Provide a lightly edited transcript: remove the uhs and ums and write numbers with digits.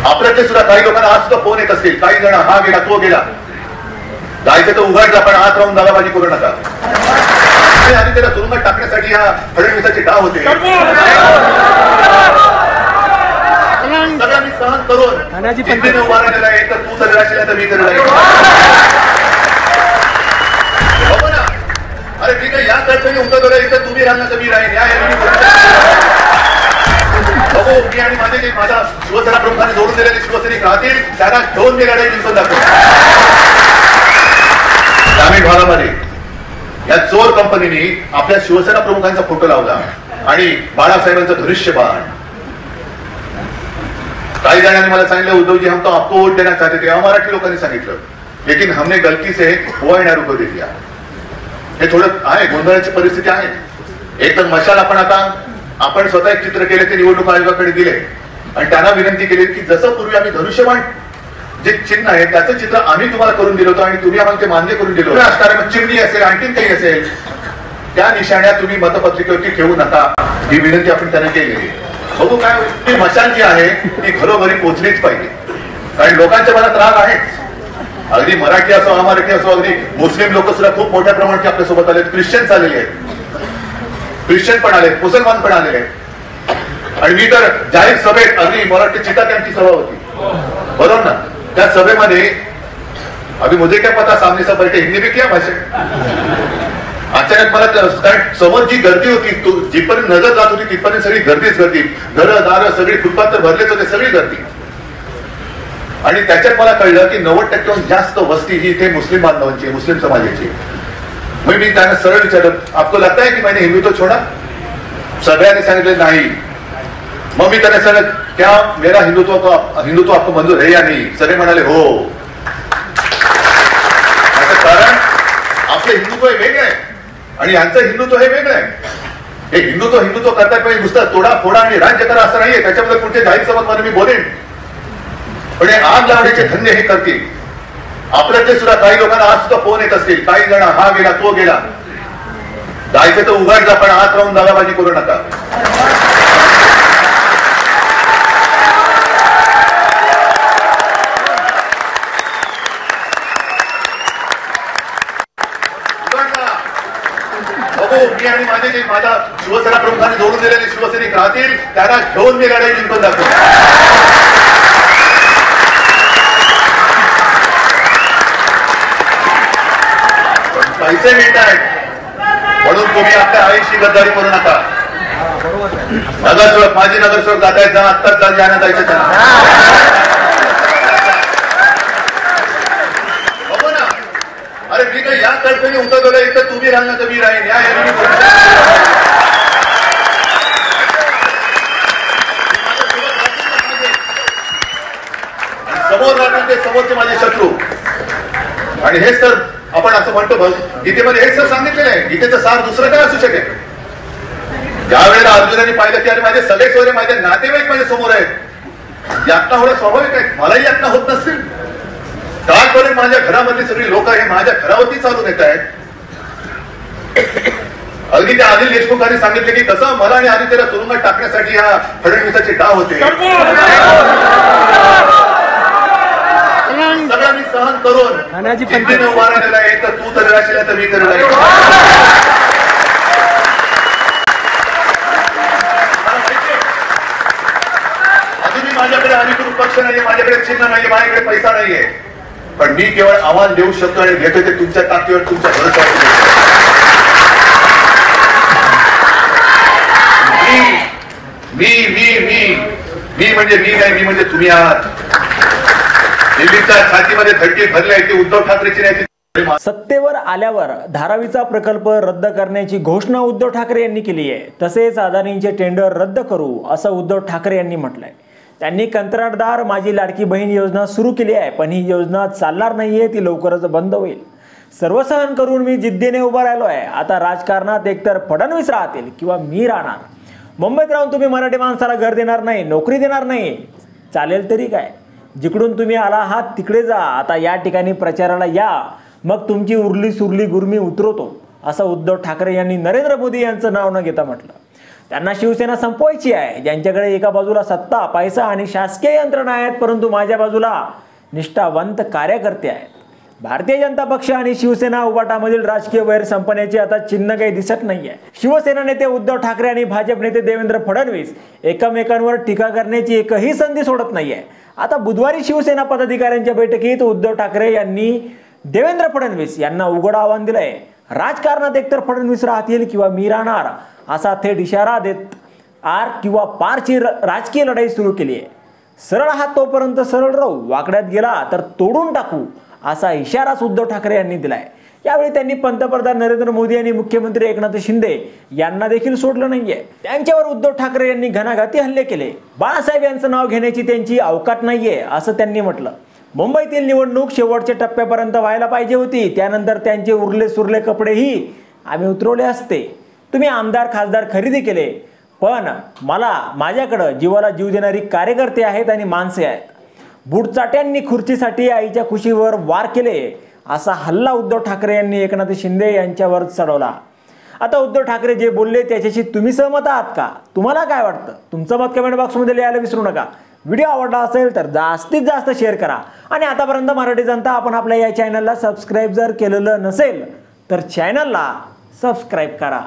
आपल्यातले सुद्धा काही लोकांना आज सुद्धा फोन येत असतील, काही जण हा गेला तो गेला, जायचं तर उघड जा पण आत राहून दादाबाजी करू नका. आणि त्याला तुरुंगात टाकण्यासाठी हा फडणवीसाचे डाव होते. सगळं मी सहन करून जिद्दीने उभा राहिलेला आहे. तर तू तर राशील तर मी तर राहील. बघू ना, अरे मी काही या अडचणी उतरवलं इथं तुम्ही राहणार तर मी राहीन. बघू मी आणि माझे जे माझा शिवसेना प्रमुखांनी जोडून दिलेले शिवसैनिक राहतील त्यांना घेऊन मी लढाई जिंकून दाखवतो. ग्रामीण भागामध्ये या चोर कंपनीने आपल्या शिवसेना प्रमुखांचा फोटो लावला आणि बाळासाहेबांचं धनुष्यबाण. काही जणांनी मला सांगितलं उद्धवजी हम तो आपको वोट देना चाहते थे. मराठी लोकांनी सांगितलं लेकिन हमने गलती से वो एनआरओ को दे दिया. हे थोडं आहे, गोंधळाची परिस्थिती आहे. एक तर मशाल आपण स्वतः एक चित्र केले ते निवडणूक आयोगाकडे दिले आणि त्यांना विनंती केली की जसं पूर्वी आम्ही धनुष्यबाण जे चिन्ह आहे त्याचं चित्र आम्ही तुम्हाला करून दिलं होतं आणि तुम्ही आम्हाला ते मान्य करून दिलं होतं. राजकारण चिमणी असेल आणखीन काही असेल त्या निशाण्या तुम्ही मतपत्रिकेवरती ठेवू नका ही विनंती आपण त्यांना केलेली. बघू काय ती मशाल जी आहे ती घरोघरी पोहोचलीच पाहिजे. कारण लोकांच्या मनात राग आहेच. अगदी मराठी असो अमराठी असो, अगदी मुस्लिम लोक सुद्धा खूप मोठ्या प्रमाणात आपल्या सोबत आले, ख्रिश्चन्स आलेले आहेत, ख्रिश्चन पण आले, मुसलमान पण आलेले आहेत. आणि मी तर जाहीर सभेत अगदी मराठी चिता त्यांची सभा होती बरोबर ना, त्या सभेमध्ये अभी मुझे क्या पता सामने सब बैठे हिंदी में क्या भाषण. अचानक मला कारण समोर जी गर्दी होती जिथपर्यंत नजर जात होती तिथपर्यंत सगळी गर्दीच गर्दी, घरं दारं सगळी फुटपाथ तर भरलेच होते, सगळी गर्दी. आणि त्याच्यात मला कळलं की 90% जास्त वस्ती ही इथे मुस्लिम बांधवांची, मुस्लिम समाजाची. मग मी त्यांना सरळ विचारलं आपको लगता है की मैंने हिंदुत्व छोड़ा. सगळ्यांनी सांगितले नाही. मग मी त्यांना सांगितलं क्या मेरा हिंदुत्व आपको मंजूर है या नहीं. सगळे म्हणाले हो. कारण आपले हिंदुत्व हे वेगळे आहे आणि यांचं हिंदुत्व हे वेगळं आहे. हे हिंदुत्व करतात पाहिजे नुसतं तोडा फोडा आणि राज्य करा असं नाहीये. त्याच्यामध्ये पुढचे जाहीर सभामध्ये मी बोलेन. पण हे आग लावण्याचे धंदे हे करतील. आपल्यातले सुद्धा काही लोकांना आज सुद्धा फोन येत असतील, काही जण हा गेला तो गेला, जायचं तर उघड जा पण आत राहून दादाबाजी करू नका. मी आणि माझे जे माझा शिवसेना प्रमुखांनी जोडून दिलेले शिवसैनिक राहतील त्यांना घेऊन मी लढाई जिंकून दाखवतो. पैसे मिळत आहेत म्हणून तुम्ही आपल्या आईशी गद्दारी करू नका. नगरसेवक माझी नगरसेवक जात आहेत, जा आत्ताच जा, ज्यांना जायचं त्यांना. बघू ना, अरे मी काही या तडफेने उतरवलं इथं तुम्ही राहणार तर मी राहीन. समोर राहतील ते समोरचे माझे शत्रू. आणि हेच तर आपण असं म्हणतो बघ गीतेमध्ये हेच तर सांगितलेलं आहे. गीतेचं सार दुसरं काय असू शकेल. ज्या वेळेला अर्जुनाने पाहिलं की अरे माझे सगळे सोयरे माझे नातेवाईक माझ्या समोर आहेत, यातना होणं स्वाभाविक आहे. मलाही यातना होत नसतील. कालपर्यंत माझ्या घरामधली सगळी लोक हे माझ्या घरावरती चालून येत आहेत. अगदी त्या अनिल देशमुखांनी सांगितले की कसं मला आणि आदित्यला तुरुंगात टाकण्यासाठी हा फडणवीसाचे डाव होते. सगळं मी सहन करून जिद्दीने उभा राहिलेला आहे. तर तू तर राशील तर मी तर राहील. अजूनही माझ्याकडे अधिकृत पक्ष नाहीये, माझ्याकडे चिन्ह नाहीये, माझ्याकडे पैसा नाहीये. पण मी केवळ आव्हान देऊ शकतो आणि घेतो ते तुमच्या ताकदीवर, तुमच्या भरोशावर. मी म्हणजे मी नाही, मी म्हणजे तुम्ही आहात. दिल्लीच्या छातीमध्ये धडकी भरली आहे ती उद्धव ठाकरेची नाही. सत्तेवर आल्यावर धारावीचा प्रकल्प रद्द करण्याची घोषणा उद्धव ठाकरे यांनी केली आहे. तसेच अदानींचे टेंडर रद्द करू असं उद्धव ठाकरे यांनी म्हटलंय. त्यांनी कंत्राटदार माझी लाडकी बहीण योजना सुरू केली आहे, पण ही योजना चालणार नाहीये, ती लवकरच बंद होईल. सर्व सहन करून मी जिद्दीने उभा राहिलो आहे. आता राजकारणात एकतर फडणवीस राहतील किंवा मी राहणार. मुंबईत राहून तुम्ही मराठी माणसाला घर देणार नाही, नोकरी देणार नाही, चालेल तरी काय. जिकडून तुम्ही आला आहात तिकडे जा. आता या ठिकाणी प्रचाराला या, मग तुमची उरली सुरली गुरमी उतरवतो असं उद्धव ठाकरे यांनी नरेंद्र मोदी यांचं नाव न घेता म्हटलं. त्यांना शिवसेना संपवायची आहे, ज्यांच्याकडे एका बाजूला सत्ता, पैसा आणि शासकीय यंत्रणा आहेत, परंतु माझ्या बाजूला निष्ठावंत कार्यकर्ते आहेत. भारतीय जनता पक्ष आणि शिवसेना उभाटामधील राजकीय वैर संपण्याचे आता चिन्ह काही दिसत नाहीये. शिवसेना नेते उद्धव ठाकरे आणि भाजप नेते देवेंद्र फडणवीस एकमेकांवर टीका करण्याची एकही संधी सोडत नाहीये. आता बुधवारी शिवसेना पदाधिकाऱ्यांच्या बैठकीत उद्धव ठाकरे यांनी देवेंद्र फडणवीस यांना उघड आव्हान दिलंय. राजकारणात एकतर फडणवीस राहतील किंवा मी राहणार असा थेट इशारा देत आर किंवा पारची राजकीय लढाई सुरू केली आहे. सरळ हात तोपर्यंत सरळ राहू, वाकड्यात गेला तर तोडून टाकू असा इशाराच उद्धव ठाकरे यांनी दिलाय. यावेळी त्यांनी पंतप्रधान नरेंद्र मोदी आणि मुख्यमंत्री एकनाथ शिंदे यांना देखील सोडलं नाहीये. त्यांच्यावर उद्धव ठाकरे यांनी घणाघाती हल्ले केले. बाळासाहेब यांचं नाव घेण्याची त्यांची अवकात नाहीये असं त्यांनी म्हटलं. मुंबईतील निवडणूक शेवटच्या टप्प्यापर्यंत व्हायला पाहिजे होती, त्यानंतर त्यांचे उरले सुरले कपडेही आम्ही उतरवले असते. तुम्ही आमदार खासदार खरेदी केले, पण माझ्याकडं जीवाला जीव देणारी कार्यकर्ते आहेत आणि माणसे आहेत. बुटचाट्यांनी खुर्चीसाठी आईच्या खुशीवर वार केले असा हल्ला उद्धव ठाकरे यांनी एकनाथ शिंदे यांच्यावर चढवला. आता उद्धव ठाकरे जे बोलले त्याच्याशी तुम्ही सहमत आहात का? तुम्हाला काय वाटतं? तुमचं मत कमेंट बॉक्समध्ये लिहायला विसरू नका. व्हिडिओ आवडला असेल तर जास्तीत जास्त शेअर करा आणि आतापर्यंत मराठी जनता आपण आपल्या या चॅनलला सबस्क्राईब जर केलेलं नसेल तर चॅनलला सबस्क्राईब करा.